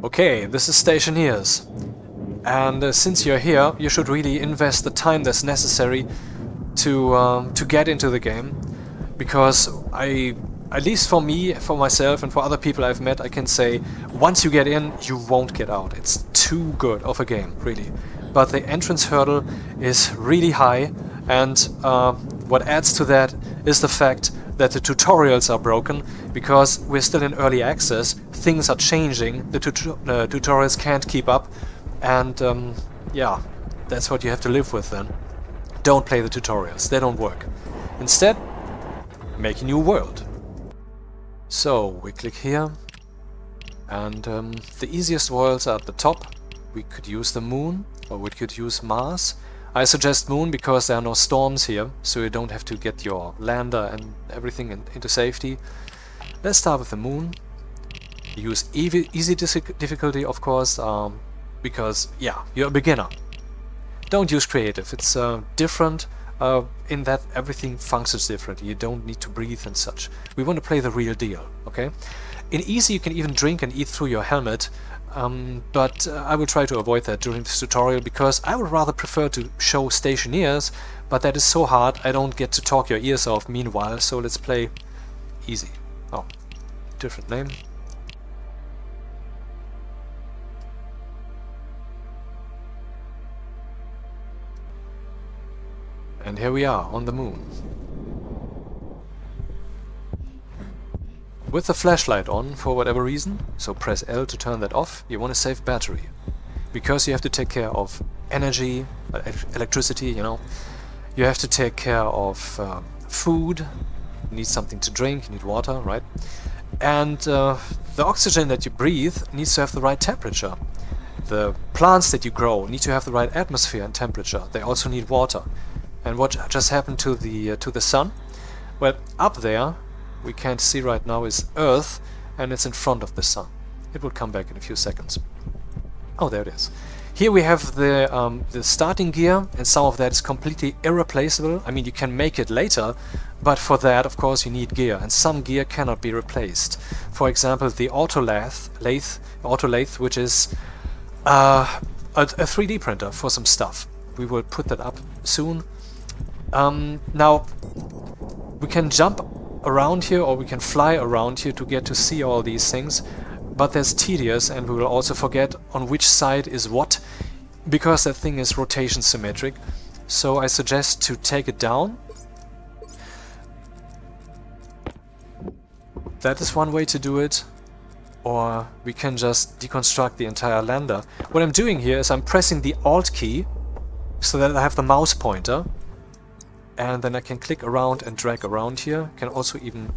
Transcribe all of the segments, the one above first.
Okay, this is Stationeers, and since you're here, you should really invest the time that's necessary to get into the game, because at least for me, for myself, and for other people I've met, I can say once you get in, you won't get out. It's too good of a game, really. But the entrance hurdle is really high, and what adds to that is the fact that the tutorials are broken, because we're still in early access, things are changing, the tutorials can't keep up, and yeah, that's what you have to live with then. Don't play the tutorials, they don't work. Instead, make a new world. So, we click here, and the easiest worlds are at the top. We could use the Moon, or we could use Mars. I suggest Moon because there are no storms here, so you don't have to get your lander and everything into safety. Let's start with the Moon. Use easy difficulty, of course, because, yeah, you're a beginner. Don't use creative, it's different in that everything functions differently. You don't need to breathe and such. We want to play the real deal, okay? In easy you can even drink and eat through your helmet, but I will try to avoid that during this tutorial, because I would rather prefer to show Stationeers, but that is so hard I don't get to talk your ears off meanwhile, so let's play easy. Oh, different name. And here we are on the Moon. With the flashlight on for whatever reason, so press L to turn that off. You want to save battery, because you have to take care of energy, electricity, you know. You have to take care of food, you need something to drink, you need water, right? And the oxygen that you breathe needs to have the right temperature. The plants that you grow need to have the right atmosphere and temperature. They also need water. And what just happened to the sun? Well, up there, we can't see right now, is Earth, and it's in front of the sun. It will come back in a few seconds. Oh, there it is. Here we have the starting gear, and some of that is completely irreplaceable. I mean, you can make it later, but for that, of course, you need gear, and some gear cannot be replaced. For example, the auto lathe, which is a 3D printer for some stuff. We will put that up soon. Now, we can jump around here, or we can fly around here to get to see all these things, but that's tedious, and we will also forget on which side is what, because that thing is rotation symmetric. So I suggest to take it down. That is one way to do it, or we can just deconstruct the entire lander. What I'm doing here is I'm pressing the Alt key so that I have the mouse pointer, and then I can click around and drag around here. Can also even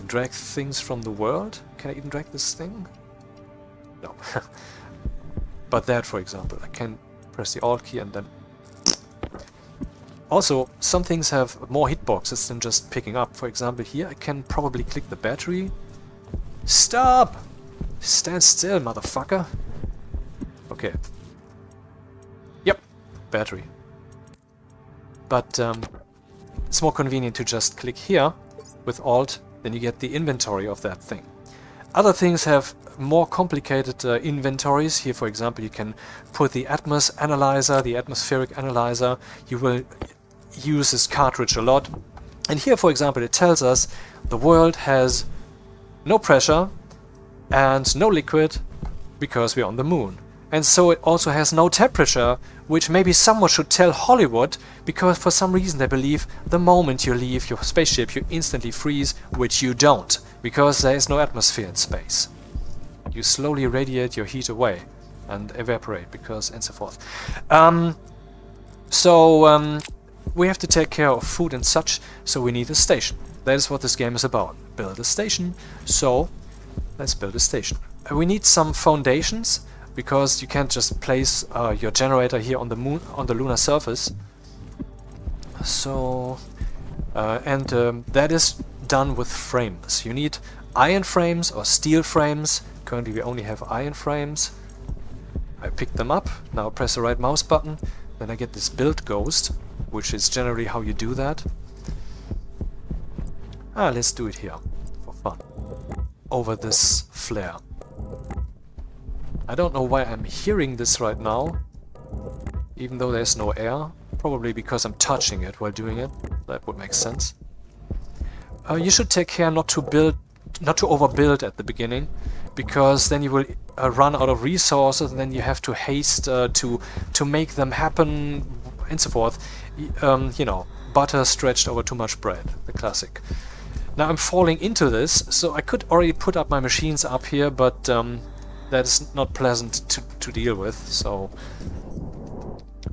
drag things from the world. Can I even drag this thing? No. But that, for example, I can press the Alt key and then... Also, some things have more hitboxes than just picking up. For example, here I can probably click the battery. Stop! Stand still, motherfucker! Okay. Yep, battery. But it's more convenient to just click here with Alt, then you get the inventory of that thing. Other things have more complicated inventories. Here, for example, you can put the atmospheric analyzer. You will use this cartridge a lot. And here, for example, it tells us the world has no pressure and no liquid because we're on the Moon. And so it also has no temperature, which maybe someone should tell Hollywood, because for some reason they believe the moment you leave your spaceship you instantly freeze, which you don't, because there is no atmosphere in space. You slowly radiate your heat away and evaporate, because and so forth. We have to take care of food and such, so we need a station. That is what this game is about. Build a station. So let's build a station. We need some foundations, because you can't just place your generator here on the Moon, on the lunar surface. So, that is done with frames. You need iron frames or steel frames. Currently we only have iron frames. I picked them up. Now press the right mouse button. Then I get this build ghost, which is generally how you do that. Let's do it here for fun. Over this flare. I don't know why I'm hearing this right now, even though there's no air. Probably because I'm touching it while doing it. That would make sense. You should take care not to overbuild at the beginning, because then you will run out of resources, and then you have to haste to make them happen, and so forth. You know, butter stretched over too much bread, the classic. Now I'm falling into this, so I could already put up my machines up here, but that is not pleasant to deal with. So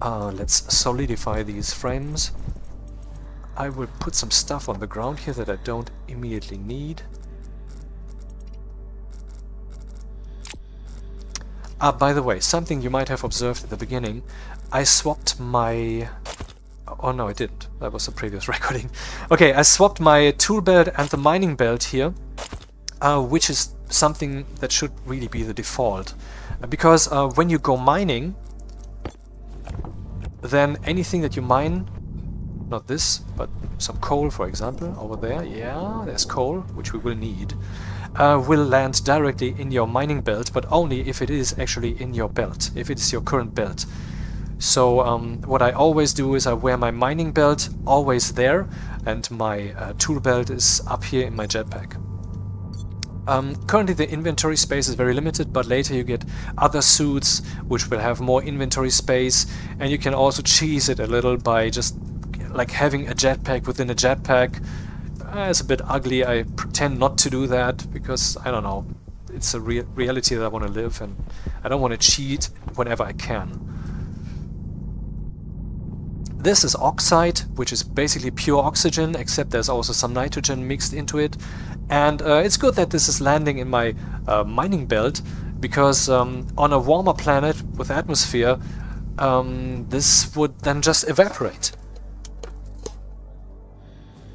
let's solidify these frames. I will put some stuff on the ground here that I don't immediately need. By the way, something you might have observed at the beginning, I swapped my... Oh no, I didn't. That was a previous recording. Okay, I swapped my tool belt and the mining belt here, which is something that should really be the default. Because when you go mining, then anything that you mine, not this, but some coal, for example, over there, yeah, there's coal, which we will need, will land directly in your mining belt, but only if it is actually in your belt, if it is your current belt. So what I always do is I wear my mining belt always there, and my tool belt is up here in my jetpack. Currently the inventory space is very limited, but later you get other suits which will have more inventory space, and you can also cheese it a little by just like having a jetpack within a jetpack. It's a bit ugly. I pretend not to do that because, I don't know, it's a reality that I want to live, and I don't want to cheat whenever I can. This is oxide, which is basically pure oxygen, except there's also some nitrogen mixed into it. And it's good that this is landing in my mining belt, because on a warmer planet with atmosphere, this would then just evaporate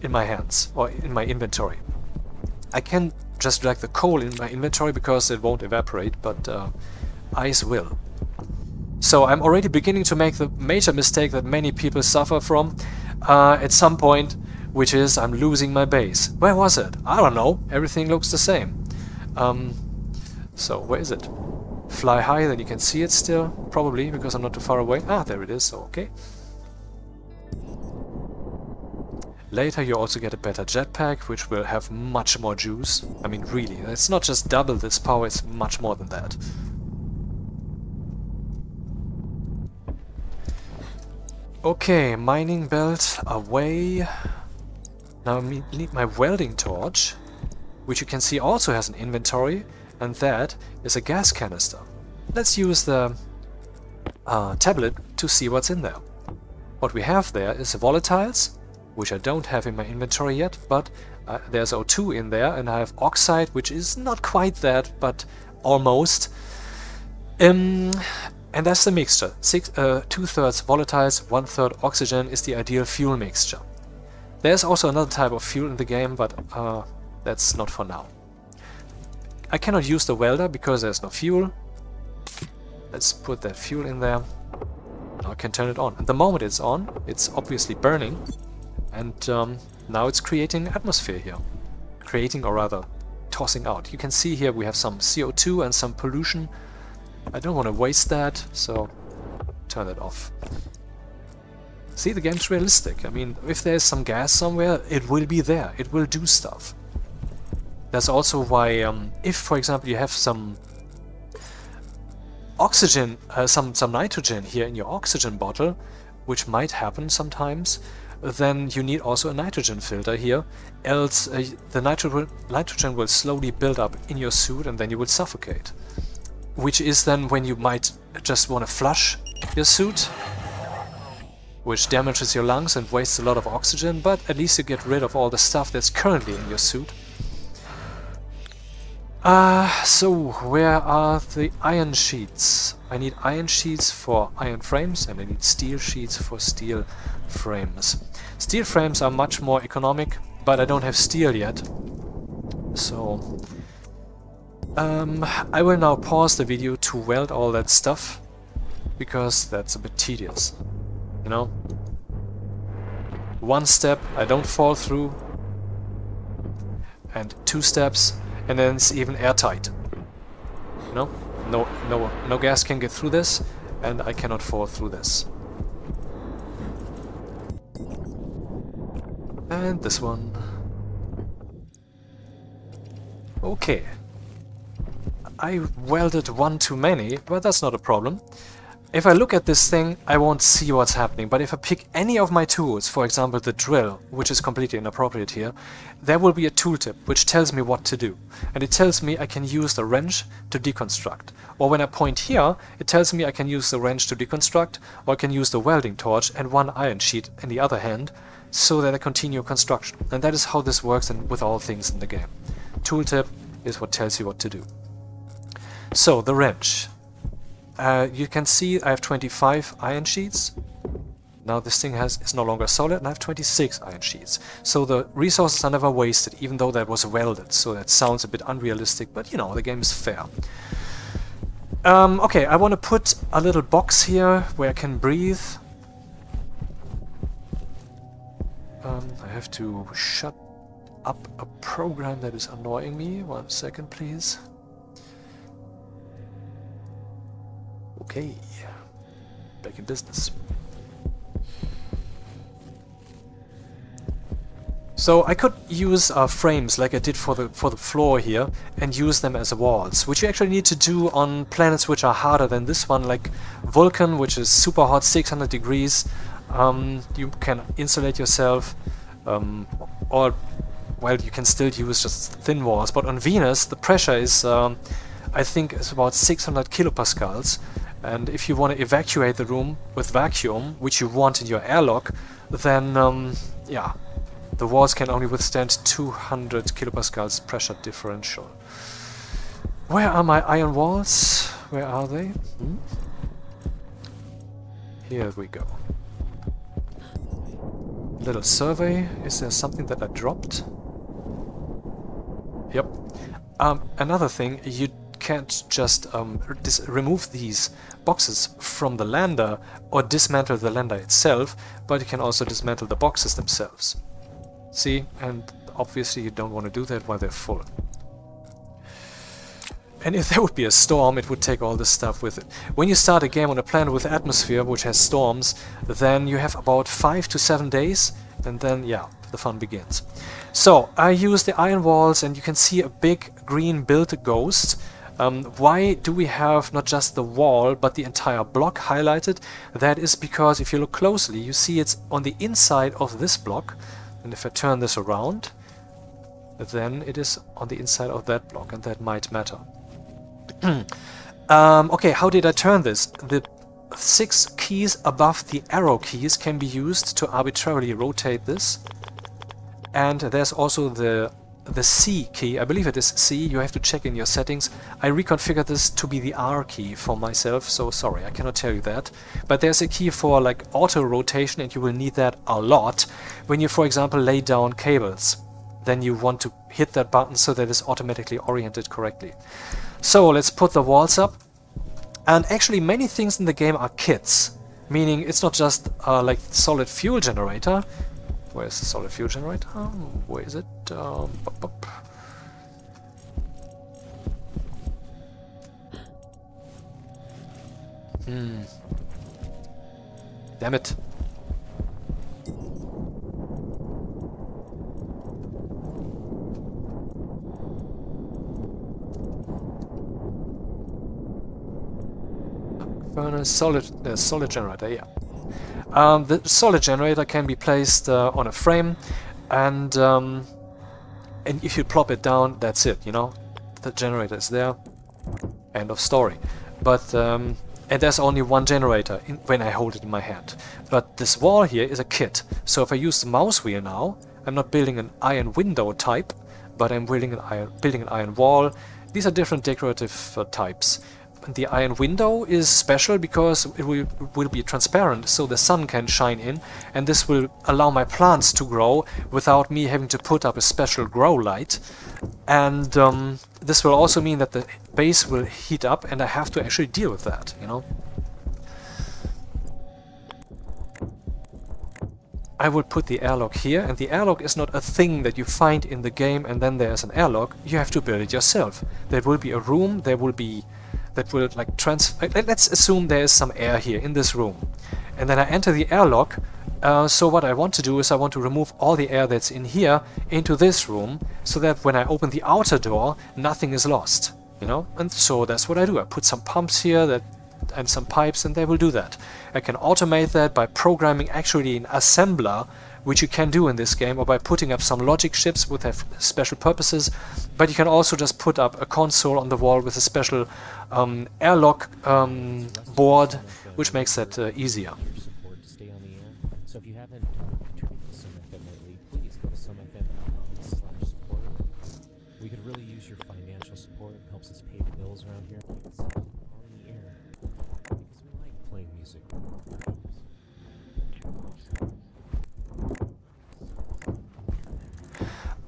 in my hands, or in my inventory. I can just drag the coal in my inventory because it won't evaporate, but ice will. So I'm already beginning to make the major mistake that many people suffer from at some point, which is I'm losing my base. Where was it? I don't know. Everything looks the same. So where is it? Fly high, then you can see it still, probably, because I'm not too far away. Ah, there it is, so okay. Later you also get a better jetpack, which will have much more juice. I mean, really, it's not just double this power, it's much more than that. Okay, mining belt away. Now I need my welding torch, which you can see also has an inventory, and that is a gas canister. Let's use the tablet to see what's in there. What we have there is volatiles, which I don't have in my inventory yet, but there's O2 in there, and I have oxide, which is not quite that, but almost. And that's the mixture. 2/3 volatiles, 1/3 oxygen is the ideal fuel mixture. There's also another type of fuel in the game, but that's not for now. I cannot use the welder because there's no fuel. Let's put that fuel in there. Now I can turn it on. At the moment it's on, it's obviously burning, and now it's creating atmosphere here. Creating, or rather tossing out. You can see here we have some CO2 and some pollution. I don't want to waste that, so turn it off. See, the game's realistic. I mean, if there's some gas somewhere, it will be there. It will do stuff. That's also why, if, for example, you have some oxygen, some nitrogen here in your oxygen bottle, which might happen sometimes, then you need also a nitrogen filter here, else the nitrogen will slowly build up in your suit and then you will suffocate. Which is then when you might just want to flush your suit, which damages your lungs and wastes a lot of oxygen, but at least you get rid of all the stuff that's currently in your suit. So where are the iron sheets? I need iron sheets for iron frames, and I need steel sheets for steel frames. Steel frames are much more economic, but I don't have steel yet. So I will now pause the video to weld all that stuff, because that's a bit tedious, you know? One step, I don't fall through, and 2 steps, and then it's even airtight, you know? No gas can get through this, and I cannot fall through this. And this one. Okay. I welded one too many, but that's not a problem. If I look at this thing, I won't see what's happening, but if I pick any of my tools, for example the drill, which is completely inappropriate here, there will be a tooltip which tells me what to do. And it tells me I can use the wrench to deconstruct. Or when I point here, it tells me I can use the wrench to deconstruct, or I can use the welding torch and one iron sheet in the other hand, so that I continue construction. And that is how this works with all things in the game. Tooltip is what tells you what to do. So, the wrench. You can see I have 25 iron sheets. Now this thing is no longer solid, and I have 26 iron sheets. So the resources are never wasted, even though that was welded. So that sounds a bit unrealistic, but you know, the game is fair. Okay, I want to put a little box here where I can breathe. I have to shut up a program that is annoying me. 1 second, please. Okay, back in business. So I could use frames like I did for the floor here and use them as walls, which you actually need to do on planets which are harder than this one, like Vulcan, which is super hot, 600 degrees. You can insulate yourself, or well, you can still use just thin walls. But on Venus, the pressure is, I think, is about 600 kilopascals. And if you want to evacuate the room with vacuum, which you want in your airlock, then yeah, the walls can only withstand 200 kilopascals pressure differential. Where are my iron walls? Where are they? Here we go. Little survey. Is there something that I dropped? Yep. Another thing, you can't just remove these boxes from the lander or dismantle the lander itself, but you can also dismantle the boxes themselves. See? And obviously you don't want to do that while they're full. And if there would be a storm, it would take all this stuff with it. When you start a game on a planet with atmosphere, which has storms, then you have about 5 to 7 days, and then, yeah, the fun begins. So, I use the iron walls, and you can see a big green build ghost. Why do we have not just the wall, but the entire block highlighted? That is because if you look closely, you see it's on the inside of this block, and if I turn this around, then it is on the inside of that block, and that might matter. Okay, how did I turn this? The 6 keys above the arrow keys can be used to arbitrarily rotate this. And there's also the C key. I believe it is C. You have to check in your settings. I reconfigured this to be the R key for myself, so sorry, I cannot tell you that. But there's a key for like auto rotation, and you will need that a lot when you, for example, lay down cables. Then you want to hit that button so that it's automatically oriented correctly. So let's put the walls up. And actually many things in the game are kits, meaning it's not just like solid fuel generator. Where's the solid fuel generator? Where is it? Damn it. Furnace, solid generator, yeah. The solid generator can be placed on a frame, and if you plop it down, that's it, you know. The generator is there, end of story. But and there's only one generator when I hold it in my hand. But this wall here is a kit, so if I use the mouse wheel now, I'm not building an iron window type, but I'm building an iron wall. These are different decorative types. The iron window is special because it will be transparent, so the sun can shine in, and this will allow my plants to grow without me having to put up a special grow light. And this will also mean that the base will heat up, and I have to actually deal with that, you know. I will put the airlock here, and the airlock is not a thing that you find in the game and then there's an airlock. You have to build it yourself. There will be a room, there will be that will like let's assume there is some air here in this room, and then I enter the airlock. So what I want to do is I want to remove all the air that's in here into this room, so that when I open the outer door, nothing is lost, you know? And so that's what I do. I put some pumps here and some pipes, and they will do that. I can automate that by programming actually an assembler, which you can do in this game, or by putting up some logic chips which have special purposes. But you can also just put up a console on the wall with a special airlock board, which makes that easier. So if you haven't contributed to Some FM lately, please go to somefm.com/support. We could really use your financial support. It helps us pay the bills around here. It's on the air because we like playing music.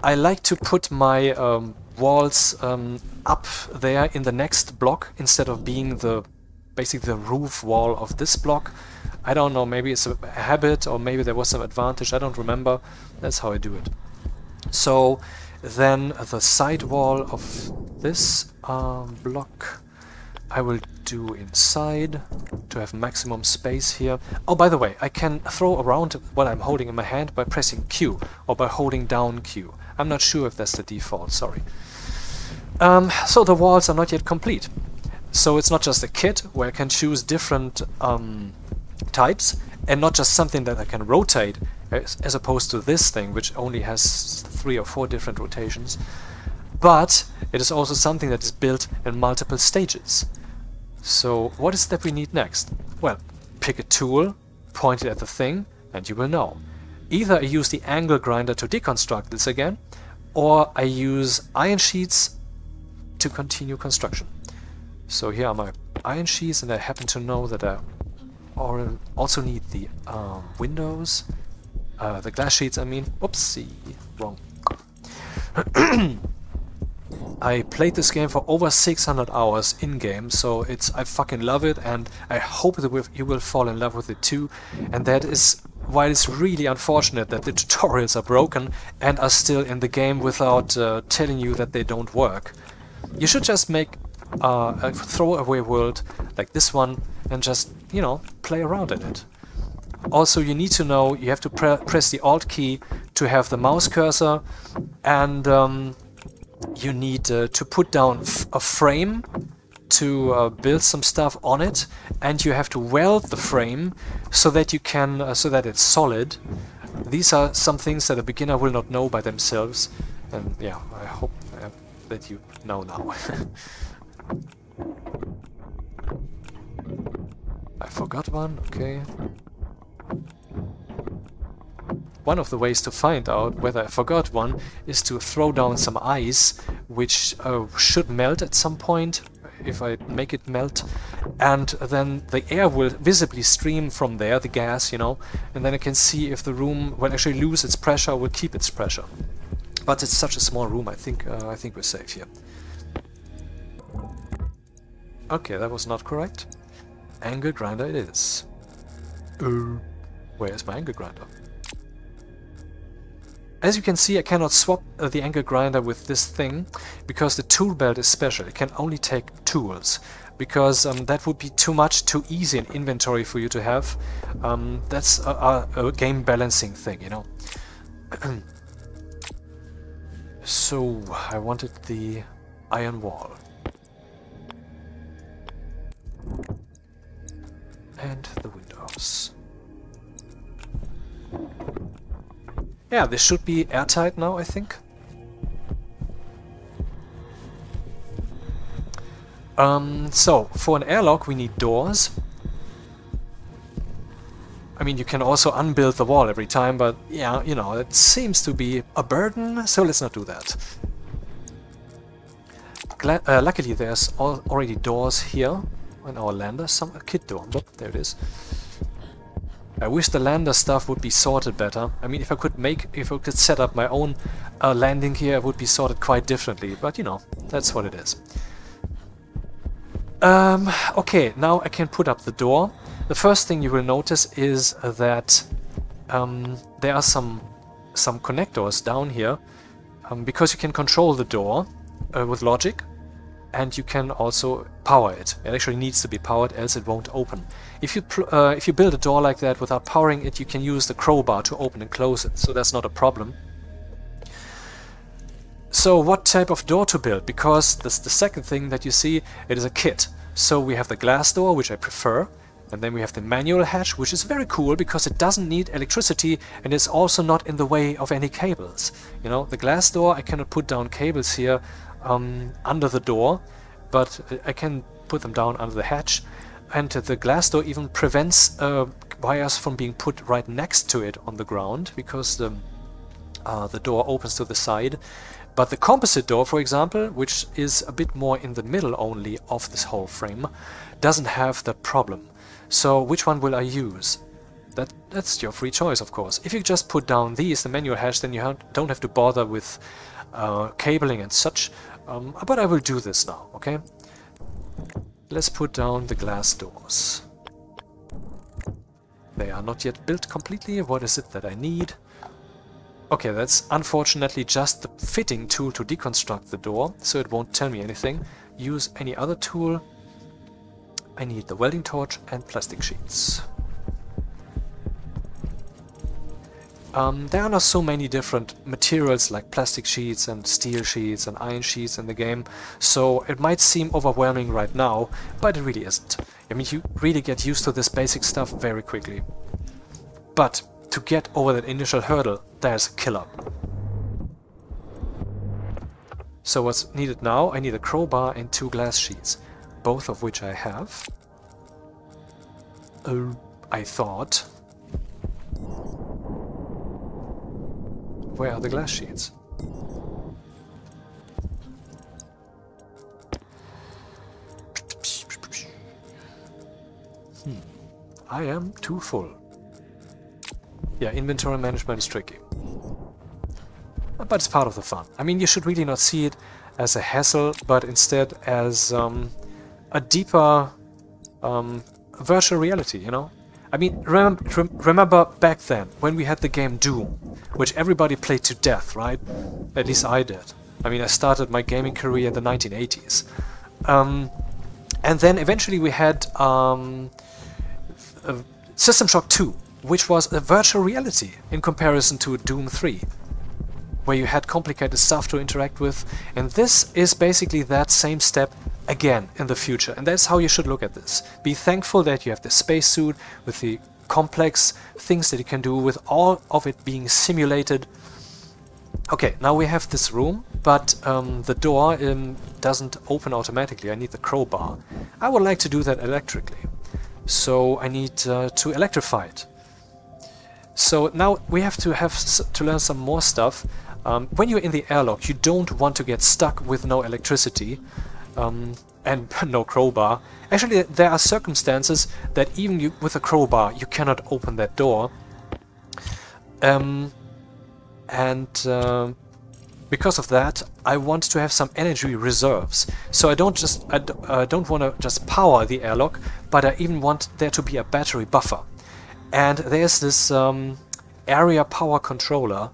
I like to put my walls up there in the next block instead of being basically the roof wall of this block. I don't know, maybe it's a habit, or maybe there was some advantage, I don't remember. That's how I do it. So then the side wall of this block I will do inside to have maximum space here. Oh, by the way, I can throw around what I'm holding in my hand by pressing Q or by holding down Q. I'm not sure if that's the default, sorry. So the walls are not yet complete. So it's not just a kit where I can choose different types, and not just something that I can rotate, as opposed to this thing, which only has 3 or 4 different rotations. But it is also something that is built in multiple stages. So what is that we need next? Well, pick a tool, point it at the thing, and you will know. Either I use the angle grinder to deconstruct this again, or I use iron sheets to continue construction. So here are my iron sheets, and I happen to know that I also need the windows, the glass sheets I mean. Oopsie, wrong. I played this game for over 600 hours in-game, so I fucking love it, and I hope that you will fall in love with it too. And that is why it's really unfortunate that the tutorials are broken and are still in the game without telling you that they don't work. You should just make a throwaway world like this one and just, you know, play around in it. Also, you need to know you have to press the Alt key to have the mouse cursor, and you need to put down a frame to build some stuff on it, and you have to weld the frame so that you can so that it's solid. These are some things that a beginner will not know by themselves, and yeah, I hope that you know now. I forgot one, okay. One of the ways to find out whether I forgot one is to throw down some ice, which should melt at some point, if I make it melt, and then the air will visibly stream from there, the gas, you know, and then I can see if the room will actually lose its pressure or will keep its pressure. But it's such a small room, I think we're safe here. Okay, that was not correct. Angle grinder it is. Where is my angle grinder? As you can see, I cannot swap the angle grinder with this thing because the tool belt is special. It can only take tools, because that would be too easy an inventory for you to have. That's a game balancing thing, you know. So I wanted the iron wall. And the windows. Yeah, this should be airtight now, I think. So, for an airlock we need doors. I mean, you can also unbuild the wall every time, but yeah, you know, it seems to be a burden, so let's not do that. Luckily there's already doors here on our lander, a kit door. Oh, there it is. I wish the lander stuff would be sorted better. I mean, if I could set up my own landing here, it would be sorted quite differently, but you know, that's what it is. Okay, now I can put up the door. The first thing you will notice is that there are some connectors down here, because you can control the door with logic, and you can also power it. It actually needs to be powered, else it won't open. If you build a door like that without powering it, you can use the crowbar to open and close it, so that's not a problem. So what type of door to build? Because that's the second thing that you see, it is a kit. So we have the glass door, which I prefer, and then we have the manual hatch, which is very cool because it doesn't need electricity and is also not in the way of any cables. You know, the glass door, I cannot put down cables here under the door, but I can put them down under the hatch. And the glass door even prevents wires from being put right next to it on the ground, because the door opens to the side. But the composite door, for example, which is a bit more in the middle only of this whole frame, doesn't have that problem. So which one will I use? That's your free choice, of course. If you just put down these, the manual hatch, then you don't have to bother with cabling and such. But I will do this now, okay? Let's put down the glass doors. They are not yet built completely. What is it that I need? Okay, that's unfortunately just the fitting tool to deconstruct the door, so it won't tell me anything. Use any other tool. I need the welding torch and plastic sheets. There are not so many different materials like plastic sheets and steel sheets and iron sheets in the game, so it might seem overwhelming right now, but it really isn't. I mean, you really get used to this basic stuff very quickly. But to get over that initial hurdle, there's a killer. So what's needed now? I need a crowbar and 2 glass sheets, both of which I have. I thought. Where are the glass sheets? I am too full. Yeah, inventory management is tricky. But it's part of the fun. I mean, you should really not see it as a hassle, but instead as a deeper virtual reality, you know? I mean, remember back then, when we had the game Doom, which everybody played to death, right? At least I did. I mean, I started my gaming career in the 1980s. And then eventually we had System Shock 2, which was a virtual reality in comparison to Doom 3, where you had complicated stuff to interact with, and this is basically that same step again in the future, and that's how you should look at this. Be thankful that you have the spacesuit with the complex things that you can do, with all of it being simulated. Okay, now we have this room, but the door doesn't open automatically. I need the crowbar. I would like to do that electrically, so I need to electrify it. So now we have to learn some more stuff. When you're in the airlock, you don't want to get stuck with no electricity and no crowbar. Actually, there are circumstances that even with a crowbar you cannot open that door. Because of that, I want to have some energy reserves. So I don't want to just power the airlock, but I even want there to be a battery buffer. And there's this area power controller,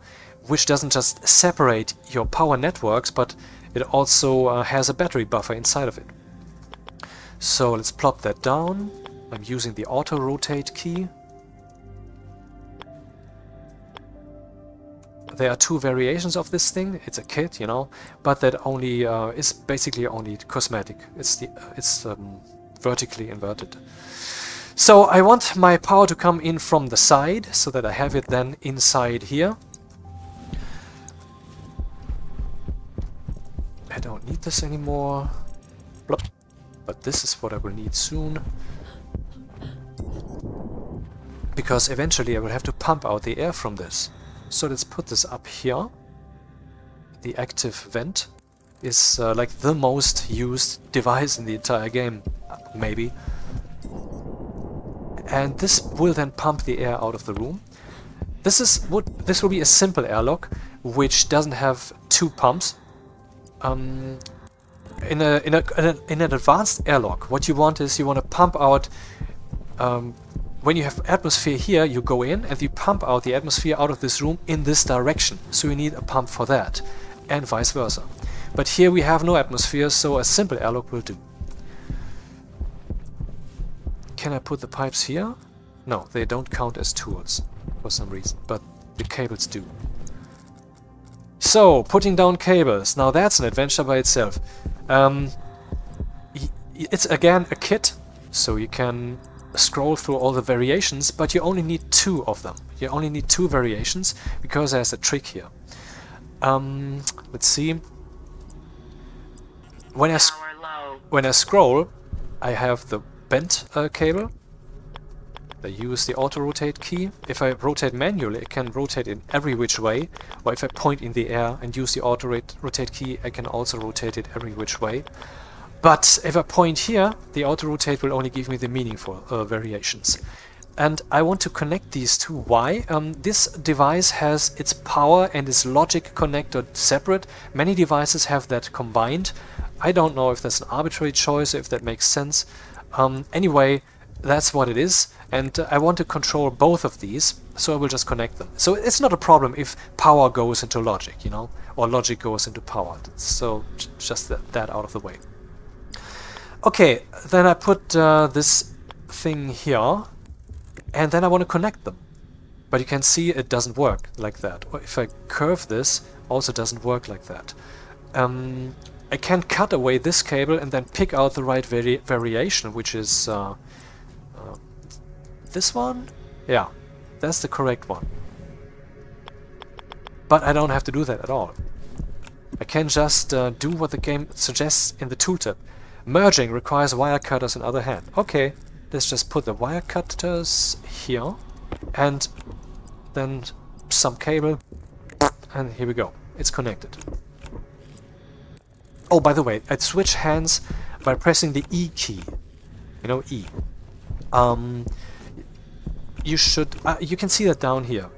which doesn't just separate your power networks, but it also has a battery buffer inside of it. So let's plop that down. I'm using the auto rotate key. There are 2 variations of this thing. It's a kit, you know, but that only is basically only cosmetic. It's vertically inverted. So I want my power to come in from the side, so that I have it then inside here. I don't need this anymore. Blop. But this is what I will need soon. Because eventually I will have to pump out the air from this. So let's put this up here. The active vent is like the most used device in the entire game, maybe. And this will then pump the air out of the room. This will be a simple airlock, which doesn't have 2 pumps. In an advanced airlock, what you want is you want to pump out. When you have atmosphere here, you go in and you pump out the atmosphere out of this room in this direction. So you need a pump for that, and vice versa. But here we have no atmosphere, so a simple airlock will do. Can I put the pipes here? No, they don't count as tools for some reason, but the cables do. So, putting down cables. Now that's an adventure by itself. It's again a kit, so you can scroll through all the variations, but you only need 2 of them. You only need 2 variations, because there's a trick here. Let's see. When I scroll, I have the bent cable. I use the auto-rotate key. If I rotate manually, I can rotate in every which way, or if I point in the air and use the auto-rotate key, I can also rotate it every which way. But if I point here, the auto-rotate will only give me the meaningful variations. And I want to connect these two. Why? This device has its power and its logic connected separate. Many devices have that combined. I don't know if that's an arbitrary choice, if that makes sense. Anyway, that's what it is. And I want to control both of these, so I will just connect them. So it's not a problem if power goes into logic, you know, or logic goes into power. So just that out of the way. Okay, then I put this thing here, and then I want to connect them. But you can see it doesn't work like that. Or if I curve this, also doesn't work like that. I can cut away this cable and then pick out the right variation, which is this one? Yeah, that's the correct one. But I don't have to do that at all. I can just do what the game suggests in the tooltip. Merging requires wire cutters on the other hand. Okay, let's just put the wire cutters here and then some cable, and here we go. It's connected. Oh, by the way, I'd switch hands by pressing the E key. You know, E. You should... you can see that down here.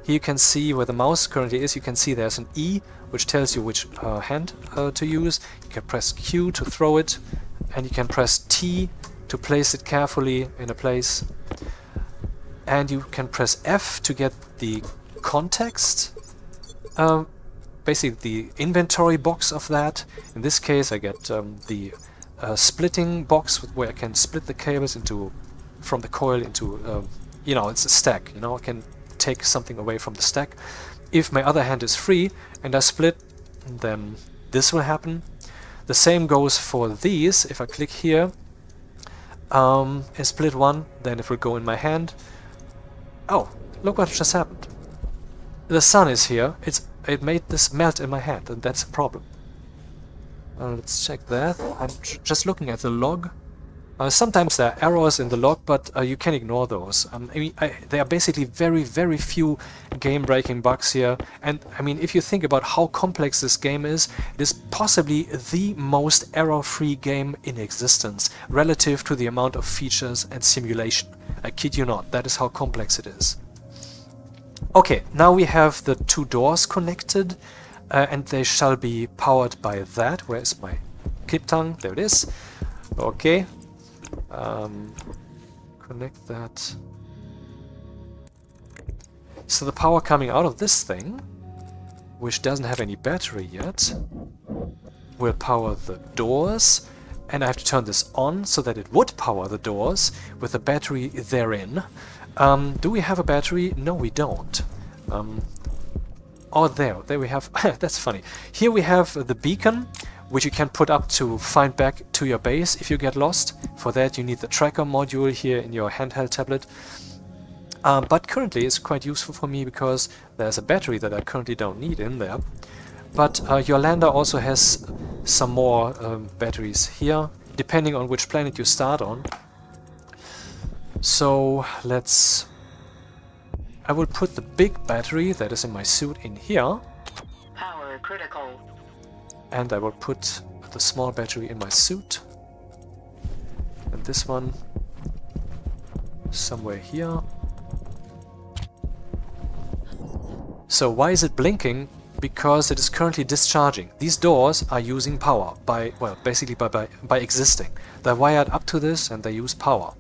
Here you can see where the mouse currently is. You can see there's an E, which tells you which hand to use. You can press Q to throw it, and you can press T to place it carefully in a place. And you can press F to get the context. Basically the inventory box of that. In this case I get the splitting box where I can split the cables into from the coil into, you know, it's a stack, you know, I can take something away from the stack. If my other hand is free and I split, then this will happen. The same goes for these. If I click here and split one, then it will go in my hand. Oh, look what just happened. The sun is here. It made this melt in my hand, and that's a problem. Let's check that. I'm just looking at the log. Sometimes there are errors in the log, but you can ignore those. I mean, there are basically very few game-breaking bugs here. And I mean, if you think about how complex this game is, it is possibly the most error-free game in existence relative to the amount of features and simulation. I kid you not, that is how complex it is. Okay, now we have the two doors connected, and they shall be powered by that. Where is my clip tongue? There it is. Okay. Connect that. So the power coming out of this thing, which doesn't have any battery yet, will power the doors, and I have to turn this on so that it would power the doors with a battery therein. Do we have a battery? No, we don't. Oh, there we have. That's funny. Here we have the beacon, which you can put up to find back to your base if you get lost. For that you need the tracker module here in your handheld tablet. But currently it's quite useful for me because there's a battery that I currently don't need in there. But your lander also has some more batteries here, depending on which planet you start on. So let's... I will put the big battery that is in my suit in here. Power critical. And I will put the small battery in my suit. And this one somewhere here. So why is it blinking? Because it is currently discharging. These doors are using power by, well, basically by existing. They're wired up to this and they use power.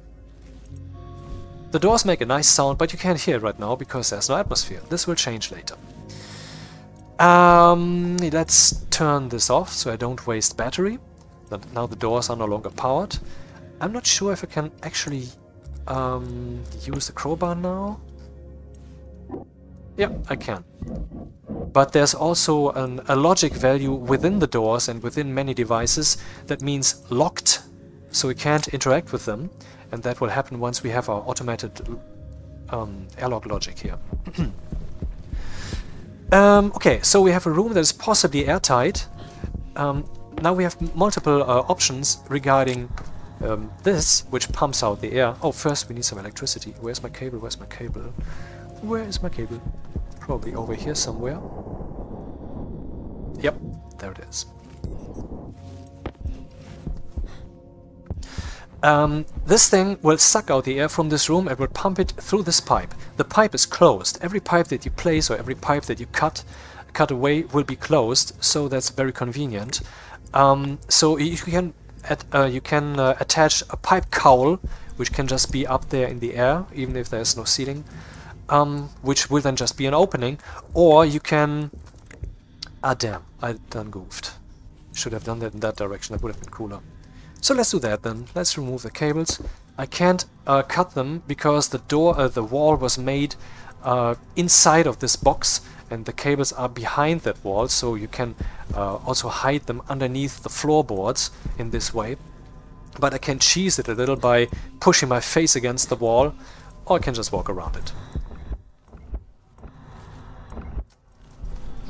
The doors make a nice sound, but you can't hear it right now because there's no atmosphere. This will change later. Let's turn this off so I don't waste battery. Now the doors are no longer powered. I'm not sure if I can actually use the crowbar now. Yeah, I can. But there's also a logic value within the doors and within many devices that means locked, so we can't interact with them, and that will happen once we have our automated airlock logic here. Okay, so we have a room that is possibly airtight. Now we have multiple options regarding this, which pumps out the air. Oh, first we need some electricity. Where's my cable? Where's my cable? Where is my cable? Probably over here somewhere. Yep, there it is. This thing will suck out the air from this room and will pump it through this pipe. The pipe is closed. Every pipe that you place or every pipe that you cut away will be closed, so that's very convenient. So you can attach a pipe cowl, which can just be up there in the air, even if there's no ceiling, which will then just be an opening, or you can... Ah, damn, I done goofed. Should have done that in that direction, that would have been cooler. So let's do that then. Let's remove the cables. I can't cut them because the wall was made inside of this box, and the cables are behind that wall, so you can also hide them underneath the floorboards in this way. But I can cheese it a little by pushing my face against the wall, or I can just walk around it.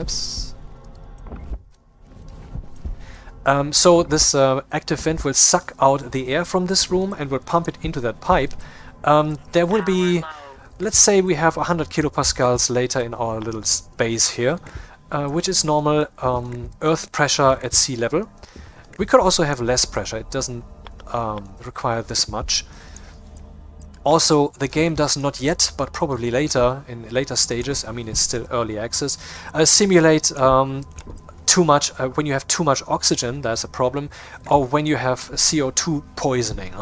Oops. So this active vent will suck out the air from this room and will pump it into that pipe. There will be, let's say we have 100 kilopascals later in our little space here, which is normal earth pressure at sea level. We could also have less pressure, it doesn't require this much. Also, the game does not yet, but probably later, in later stages, I mean it's still early access, simulate too much, when you have too much oxygen, that's a problem, or when you have CO2 poisoning.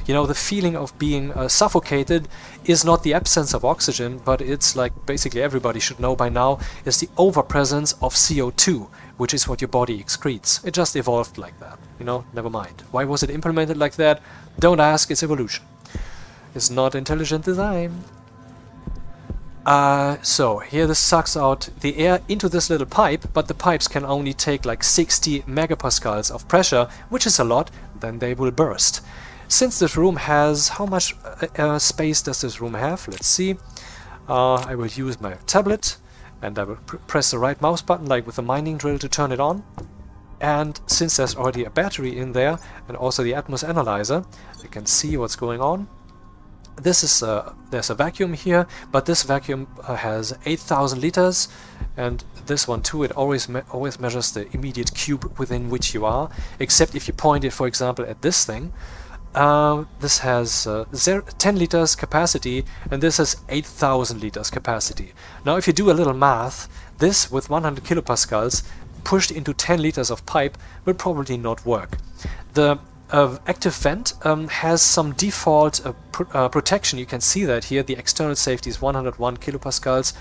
You know, the feeling of being suffocated is not the absence of oxygen, but it's like basically everybody should know by now, is the overpresence of CO2, which is what your body excretes. It just evolved like that, you know, never mind. Why was it implemented like that? Don't ask, it's evolution. It's not intelligent design. So here this sucks out the air into this little pipe, but the pipes can only take like 60 megapascals of pressure, which is a lot, then they will burst. Since this room has... how much space does this room have? Let's see. I will use my tablet, and I will press the right mouse button, like with the mining drill, to turn it on. And since there's already a battery in there, and also the Atmos analyzer, you can see what's going on. This is there's a vacuum here, but this vacuum has 8,000 liters, and this one too. It always measures the immediate cube within which you are, except if you point it, for example, at this thing. This has 10 liters capacity, and this has 8,000 liters capacity. Now, if you do a little math, this with 100 kilopascals pushed into 10 liters of pipe will probably not work. The active vent has some default protection. You can see that here. The external safety is 101 kilopascals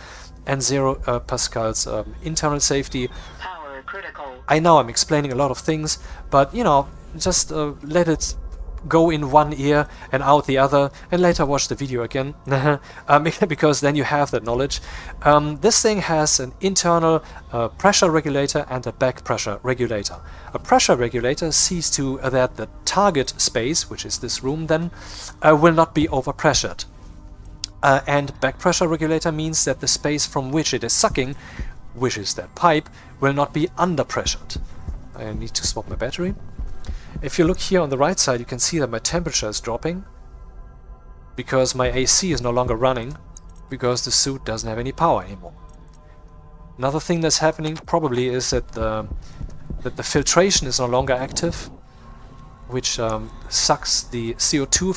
and 0 pascals internal safety. Power critical. I know I'm explaining a lot of things, but you know, just let it go in one ear and out the other, and later watch the video again, because then you have that knowledge. This thing has an internal pressure regulator and a back pressure regulator. A pressure regulator sees to that the target space, which is this room then, will not be overpressured. And back pressure regulator means that the space from which it is sucking, which is that pipe, will not be underpressured. I need to swap my battery. If you look here on the right side, you can see that my temperature is dropping because my AC is no longer running, because the suit doesn't have any power anymore. Another thing that's happening probably is that the filtration is no longer active, which sucks the CO2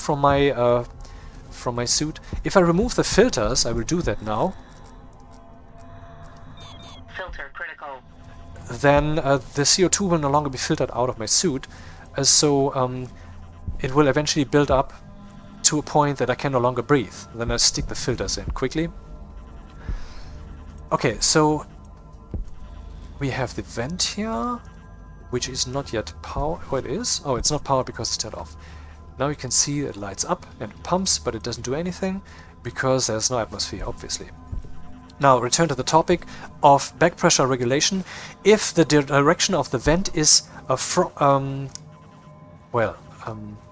from my suit. If I remove the filters, I will do that now. Filter critical. Then the CO2 will no longer be filtered out of my suit. So it will eventually build up to a point that I can no longer breathe. Then I stick the filters in quickly. Okay, so we have the vent here, which is not yet powered. Oh, it is? Oh, it's not powered because it's turned off. Now you can see it lights up and it pumps, but it doesn't do anything because there's no atmosphere, obviously. Now, return to the topic of back pressure regulation. If the direction of the vent is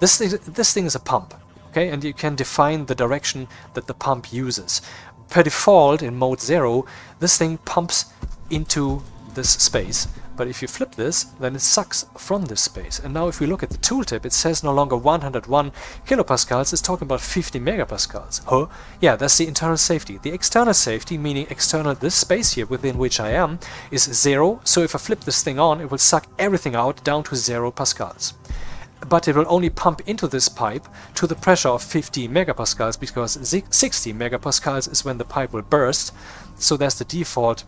this thing is a pump, okay, and you can define the direction that the pump uses. Per default, in mode 0, this thing pumps into this space, but if you flip this, then it sucks from this space. And now if we look at the tooltip, it says no longer 101 kilopascals, it's talking about 50 megapascals. Huh? Yeah, that's the internal safety. The external safety, meaning external, this space here within which I am, is 0, so if I flip this thing on, it will suck everything out down to 0 pascals. But it will only pump into this pipe to the pressure of 50 megapascals, because 60 megapascals is when the pipe will burst. So that's the default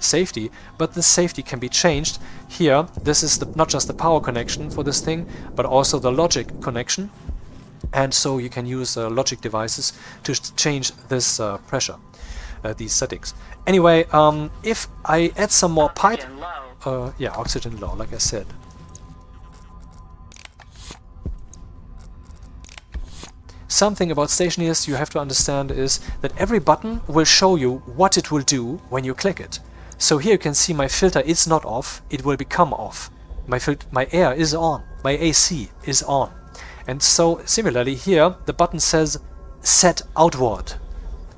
safety, but this safety can be changed. Here, this is not just the power connection for this thing, but also the logic connection. And so you can use logic devices to change this pressure, these settings. Anyway, if I add some more pipe... yeah, oxygen low, like I said. Something about Stationeers you have to understand is that every button will show you what it will do when you click it. So here you can see my filter is not off, it will become off. My air is on, my AC is on. And so similarly here the button says set outward,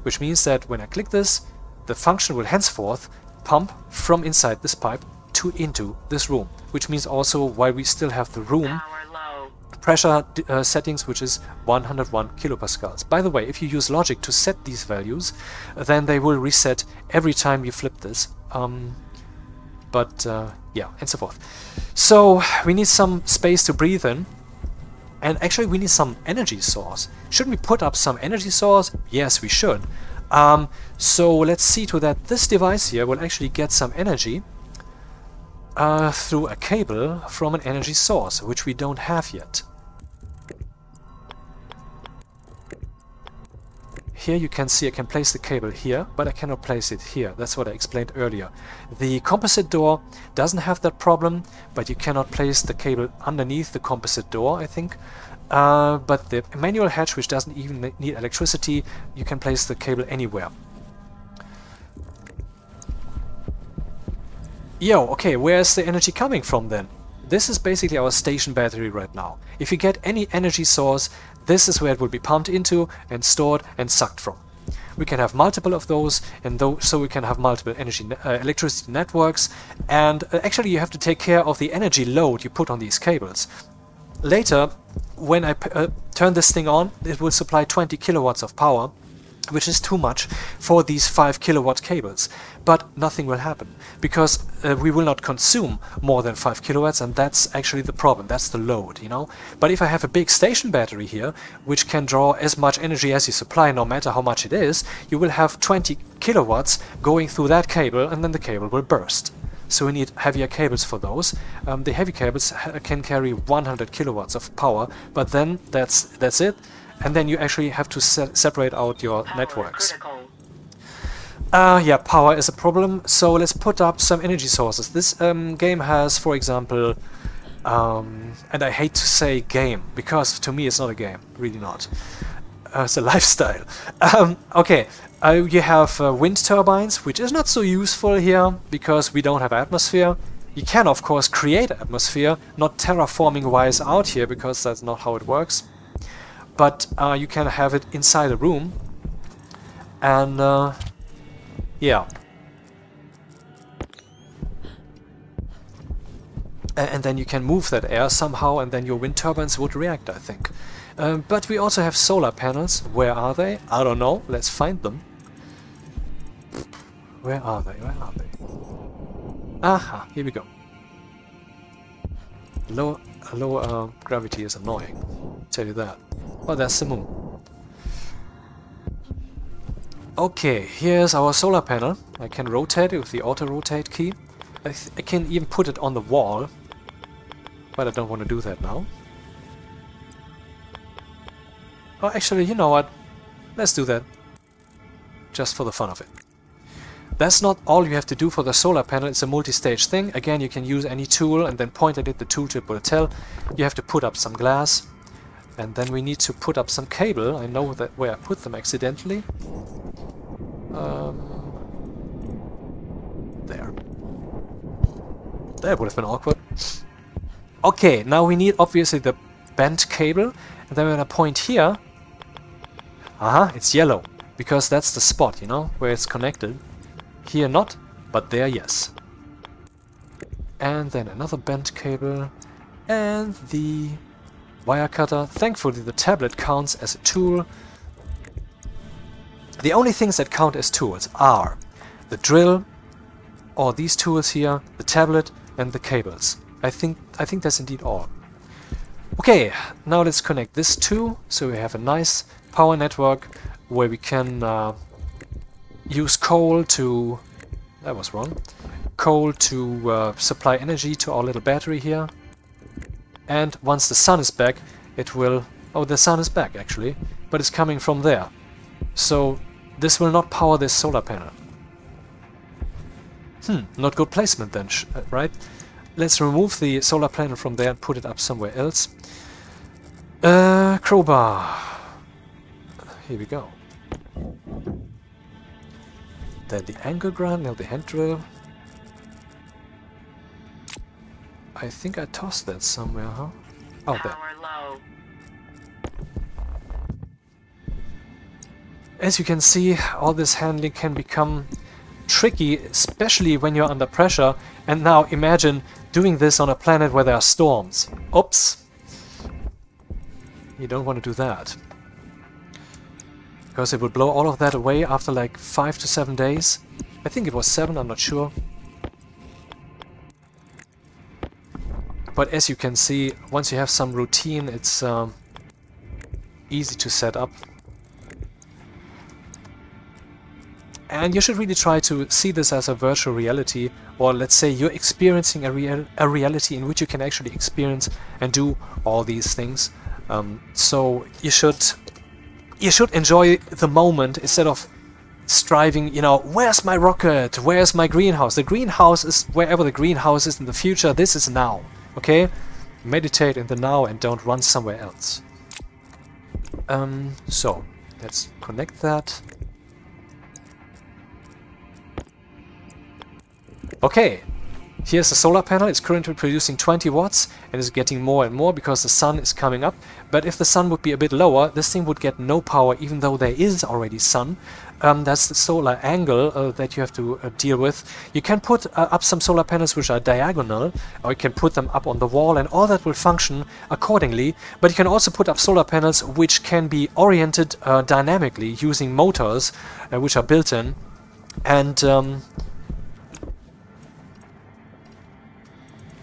which means that when I click this, the function will henceforth pump from inside this pipe into this room, which means also while we still have the room pressure settings, which is 101 kilopascals. By the way, if you use logic to set these values, then they will reset every time you flip this. Yeah, and so forth. So we need some space to breathe in, and actually we need some energy source. Should we put up some energy source? Yes, we should. So let's see to that this device here will actually get some energy through a cable from an energy source, which we don't have yet. Here you can see I can place the cable here, but I cannot place it here. That's what I explained earlier. The composite door doesn't have that problem, but you cannot place the cable underneath the composite door, I think. But the manual hatch, which doesn't even need electricity, you can place the cable anywhere. Yo, okay, where is the energy coming from then? This is basically our station battery right now. If you get any energy source, this is where it will be pumped into and stored and sucked from. We can have multiple of those, and so we can have multiple electricity networks. And actually you have to take care of the energy load you put on these cables. Later, when I turn this thing on, it will supply 20 kilowatts of power, which is too much for these 5 kilowatt cables. But nothing will happen, because we will not consume more than 5 kilowatts, and that's actually the problem, that's the load, you know. But if I have a big station battery here, which can draw as much energy as you supply, no matter how much it is, you will have 20 kilowatts going through that cable, and then the cable will burst. So we need heavier cables for those. The heavy cables can carry 100 kilowatts of power, but then that's it. And then you actually have to separate out your networks. Yeah, power is a problem, so let's put up some energy sources. This game has, for example, and I hate to say game, because to me it's not a game, really not. It's a lifestyle. Okay, you have wind turbines, which is not so useful here, because we don't have atmosphere. You can, of course, create atmosphere, not terraforming-wise out here, because that's not how it works. But you can have it inside a room, and yeah. And then you can move that air somehow, and then your wind turbines would react, I think. But we also have solar panels. Where are they? I don't know. Let's find them. Where are they? Where are they? Aha, here we go. Low gravity is annoying, I'll tell you that. Oh, that's the moon. Okay, here's our solar panel. I can rotate it with the auto-rotate key. I can even put it on the wall, but I don't want to do that now. Oh, actually, you know what? Let's do that. Just for the fun of it. That's not all you have to do for the solar panel. It's a multi-stage thing. Again, you can use any tool and then point at it. The tooltip will tell. You have to put up some glass. And then we need to put up some cable. I know that where I put them accidentally. There. That would have been awkward. Okay, now we need obviously the bent cable. And then we're gonna point here. Aha, it's yellow. Because that's the spot, you know, where it's connected. Here not, but there yes. And then another bent cable. And the wire cutter. Thankfully the tablet counts as a tool. The only things that count as tools are the drill, or these tools here, the tablet, and the cables. I think that's indeed all. Okay, now let's connect this too, so we have a nice power network where we can use coal to... that was wrong. Coal to supply energy to our little battery here. And once the sun is back, it will... oh, the sun is back actually, but it's coming from there. So this will not power this solar panel. Not good placement then, right? Let's remove the solar panel from there and put it up somewhere else. Crowbar. Here we go. Then the angle grind, now the hand drill. I think I tossed that somewhere, huh? Oh, there. Power low. As you can see, all this handling can become tricky, especially when you're under pressure. And now imagine doing this on a planet where there are storms. Oops. You don't want to do that. Because it would blow all of that away after like 5 to 7 days. I think it was 7, I'm not sure. But as you can see, once you have some routine, it's easy to set up. And you should really try to see this as a virtual reality, or let's say you're experiencing a reality in which you can actually experience and do all these things. So you should enjoy the moment instead of striving, you know, where's my rocket? Where's my greenhouse? The greenhouse is wherever the greenhouse is in the future. This is now, okay? Meditate in the now and don't run somewhere else. So let's connect that. Okay, here's the solar panel. It's currently producing 20 watts and is getting more and more because the sun is coming up. But if the sun would be a bit lower, this thing would get no power even though there is already sun. That's the solar angle that you have to deal with. You can put up some solar panels which are diagonal, or you can put them up on the wall, and all that will function accordingly. But you can also put up solar panels which can be oriented dynamically using motors which are built in. And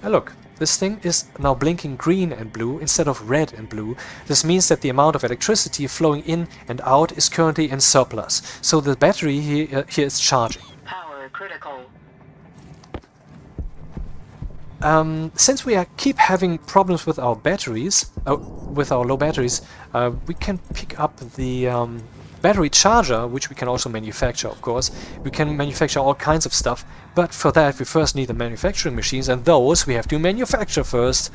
look, this thing is now blinking green and blue instead of red and blue. This means that the amount of electricity flowing in and out is currently in surplus. So the battery here is charging. Power critical. Since we keep having problems with our batteries, with our low batteries, we can pick up the battery charger, which we can also manufacture, of course. We can manufacture all kinds of stuff, but for that we first need the manufacturing machines, and those we have to manufacture first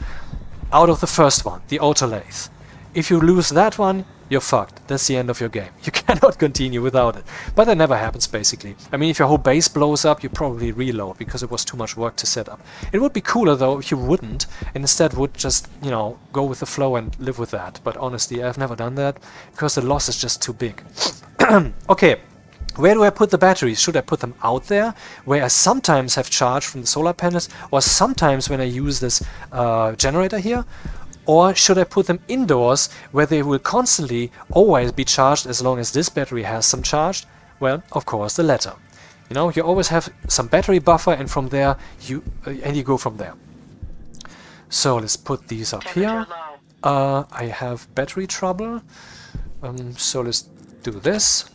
out of the first one, the auto lathe. If you lose that one, you're fucked. That's the end of your game. You cannot continue without it. But that never happens, basically. I mean, if your whole base blows up, you probably reload, because it was too much work to set up. It would be cooler, though, if you wouldn't, and instead would just, you know, go with the flow and live with that. But honestly, I've never done that, because the loss is just too big. Okay, where do I put the batteries? Should I put them out there, where I sometimes have charge from the solar panels, or sometimes when I use this generator here? Or should I put them indoors, where they will constantly always be charged as long as this battery has some charge? Well, of course, the latter. You know, you always have some battery buffer, and from there you go from there. So let's put these up here. I have battery trouble, so let's do this.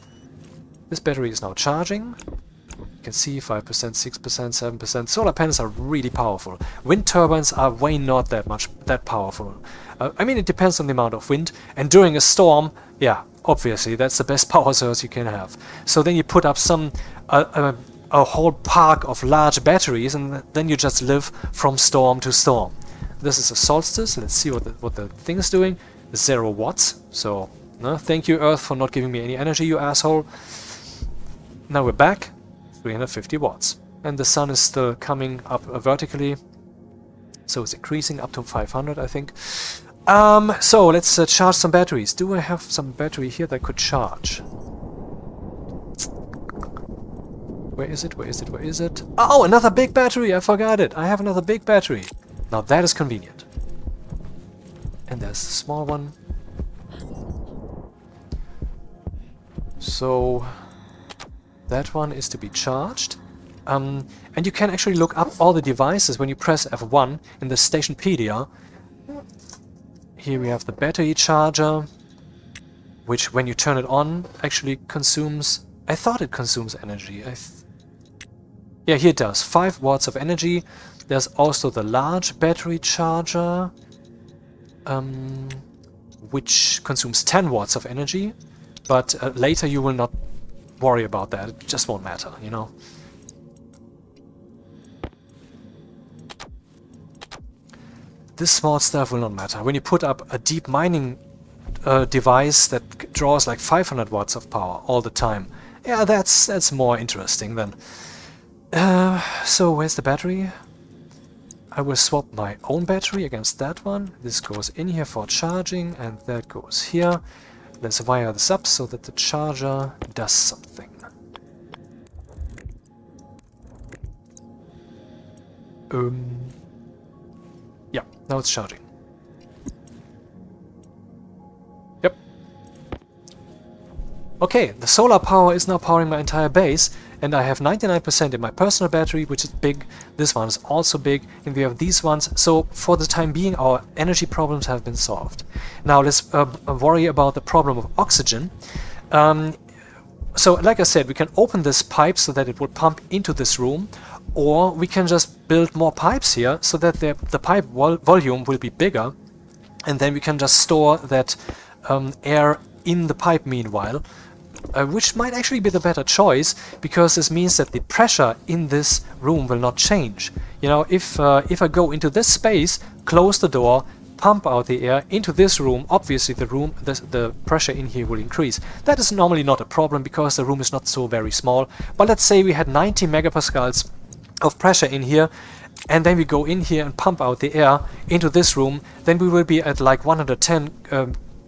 This battery is now charging. You can see 5%, 6%, 7%. Solar panels are really powerful. Wind turbines are way not that powerful. I mean, it depends on the amount of wind. And during a storm, yeah, obviously, that's the best power source you can have. So then you put up some a whole park of large batteries, and then you just live from storm to storm. This is a solstice. Let's see what the thing is doing. 0 watts. So, no, thank you, Earth, for not giving me any energy, you asshole. Now we're back. 350 watts. And the sun is still coming up vertically. So it's increasing up to 500, I think. So let's charge some batteries. Do I have some battery here that could charge? Where is it? Where is it? Where is it? Oh, another big battery! I forgot it! I have another big battery. Now that is convenient. And there's a small one. So that one is to be charged. And you can actually look up all the devices when you press F1 in the Stationpedia. Here we have the battery charger, which when you turn it on actually consumes... I thought it consumes energy. Yeah, here it does. 5 watts of energy. There's also the large battery charger, which consumes 10 watts of energy. But later you will not worry about that. It just won't matter, you know. This small stuff will not matter. When you put up a deep mining device that draws like 500 watts of power all the time, yeah, that's more interesting then. So where's the battery? I will swap my own battery against that one. This goes in here for charging, and that goes here. Let's wire this up so that the charger does something. Yeah, now it's charging. Yep. Okay, the solar power is now powering my entire base, and I have 99% in my personal battery, which is big. This one is also big, and we have these ones. So for the time being, our energy problems have been solved. Now let's worry about the problem of oxygen. So like I said, we can open this pipe so that it will pump into this room, or we can just build more pipes here so that the pipe volume will be bigger, and then we can just store that air in the pipe meanwhile, which might actually be the better choice, because this means that the pressure in this room will not change. You know, if I go into this space, close the door, pump out the air into this room, obviously the pressure in here will increase. That is normally not a problem because the room is not so very small. But let's say we had 90 megapascals of pressure in here, and then we go in here and pump out the air into this room, then we will be at like 110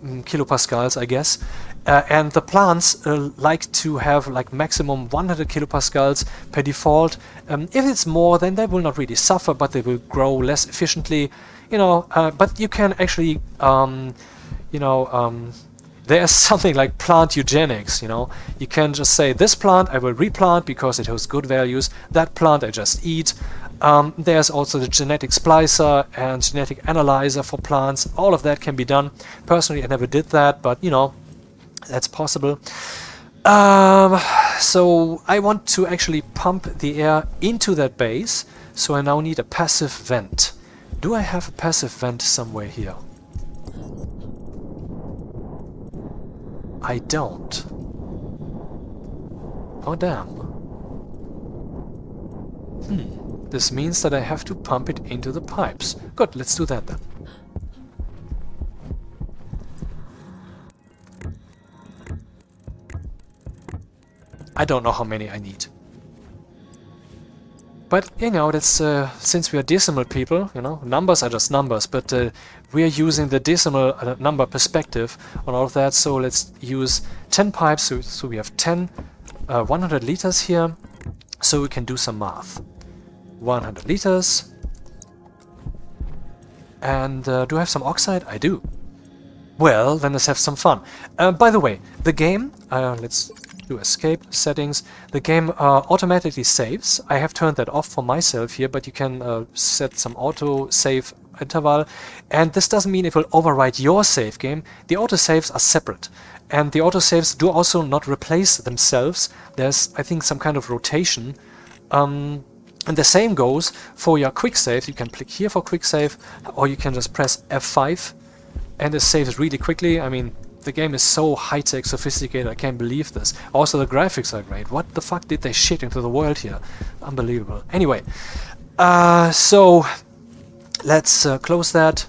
kilopascals, I guess. And the plants like to have like maximum 100 kilopascals per default. If it's more, then they will not really suffer, but they will grow less efficiently. You know, but you can actually, there's something like plant eugenics, you know. You can just say, this plant I will replant because it has good values, that plant I just eat. There's also the genetic splicer and genetic analyzer for plants. All of that can be done. Personally, I never did that, but, you know, that's possible. So I want to actually pump the air into that base, so I now need a passive vent. Do I have a passive vent somewhere here? I don't. Oh damn. This means that I have to pump it into the pipes. Good, let's do that then. I don't know how many I need. But, you know, that's, since we are decimal people, you know, numbers are just numbers, but we are using the decimal number perspective on all of that, so let's use 10 pipes, so we have 10, 100 liters here, so we can do some math. 100 liters. And do I have some oxide? I do. Well, then let's have some fun. By the way, the game, let's do escape settings. The game automatically saves. I have turned that off for myself here, but you can set some auto save interval, and this doesn't mean it will overwrite your save game. The autosaves are separate, and the autosaves do also not replace themselves. There's, I think, some kind of rotation, and the same goes for your quick save. You can click here for quick save, or you can just press F5 and it saves really quickly. I mean, the game is so high-tech, sophisticated, I can't believe this. Also, the graphics are great. What the fuck did they shit into the world here? Unbelievable. Anyway, so let's close that.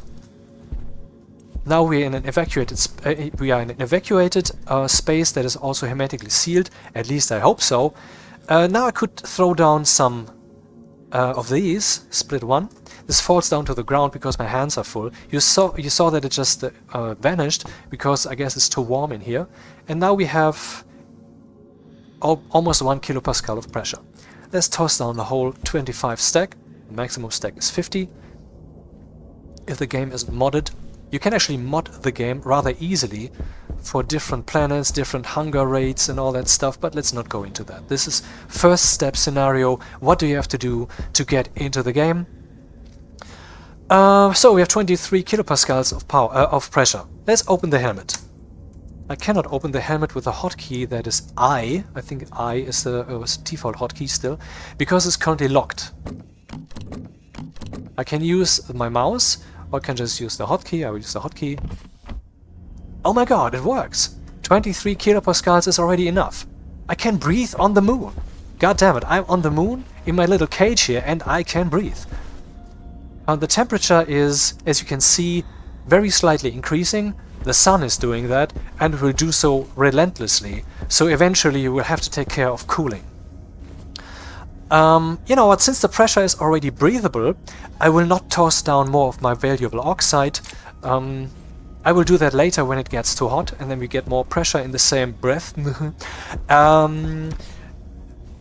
Now we're in an evacuated space that is also hermetically sealed. At least I hope so. Now I could throw down some of these. Split one. This falls down to the ground because my hands are full. You saw that it just vanished because I guess it's too warm in here. And now we have almost 1 kilopascal of pressure. Let's toss down the whole 25 stack. The maximum stack is 50. If the game isn't modded, you can actually mod the game rather easily for different planets, different hunger rates and all that stuff, but let's not go into that. This is first step scenario. What do you have to do to get into the game? So we have 23 kilopascals of power of pressure. Let's open the helmet. I cannot open the helmet with a hotkey that is I. I think I is the default hotkey still, because it's currently locked. I can use my mouse, or I can just use the hotkey. I will use the hotkey. Oh my god, it works! 23 kilopascals is already enough. I can breathe on the moon. God damn it, I'm on the moon in my little cage here and I can breathe. The temperature is, as you can see, very slightly increasing. The sun is doing that and will do so relentlessly. So eventually you will have to take care of cooling. You know what, since the pressure is already breathable, I will not toss down more of my valuable oxide. I will do that later when it gets too hot and then we get more pressure in the same breath.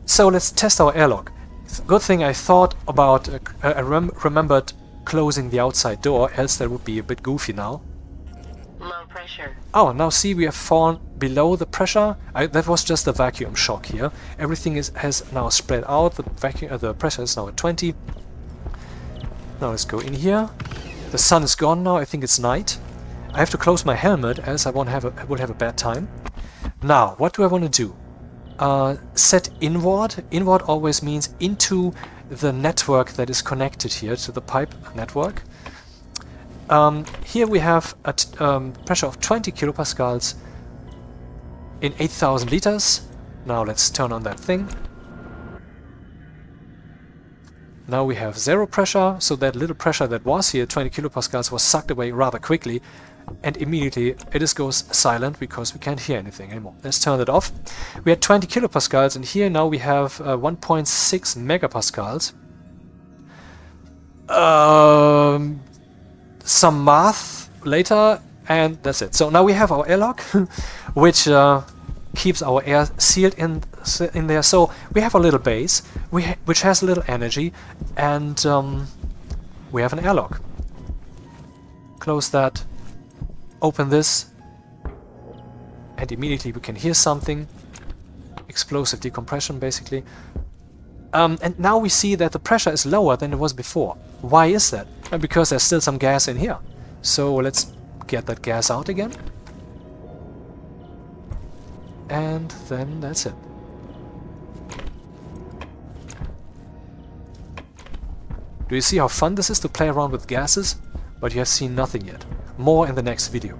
So let's test our airlock. Good thing I thought about, remembered closing the outside door, else that would be a bit goofy now. Low pressure. Oh, now see, we have fallen below the pressure. That was just a vacuum shock here. Everything has now spread out. The pressure is now at 20. Now let's go in here. The sun is gone now. I think it's night. I have to close my helmet, else I will have a bad time. Now, what do I want to do? Set inward. Inward always means into the network that is connected here to the pipe network. Here we have a pressure of 20 kilopascals in 8,000 liters. Now let's turn on that thing. Now we have zero pressure, so that little pressure that was here, 20 kilopascals, was sucked away rather quickly. And immediately it just goes silent because we can't hear anything anymore. Let's turn it off. We had 20 kilopascals and here now we have 1.6 megapascals. Some math later and that's it. So now we have our airlock which keeps our air sealed in there. So we have a little base which has a little energy and we have an airlock. Close that. Open this and immediately we can hear something. Explosive decompression basically. And now we see that the pressure is lower than it was before. Why is that? Because there's still some gas in here. So let's get that gas out again. And then that's it. Do you see how fun this is to play around with gases? But you have seen nothing yet. More in the next video.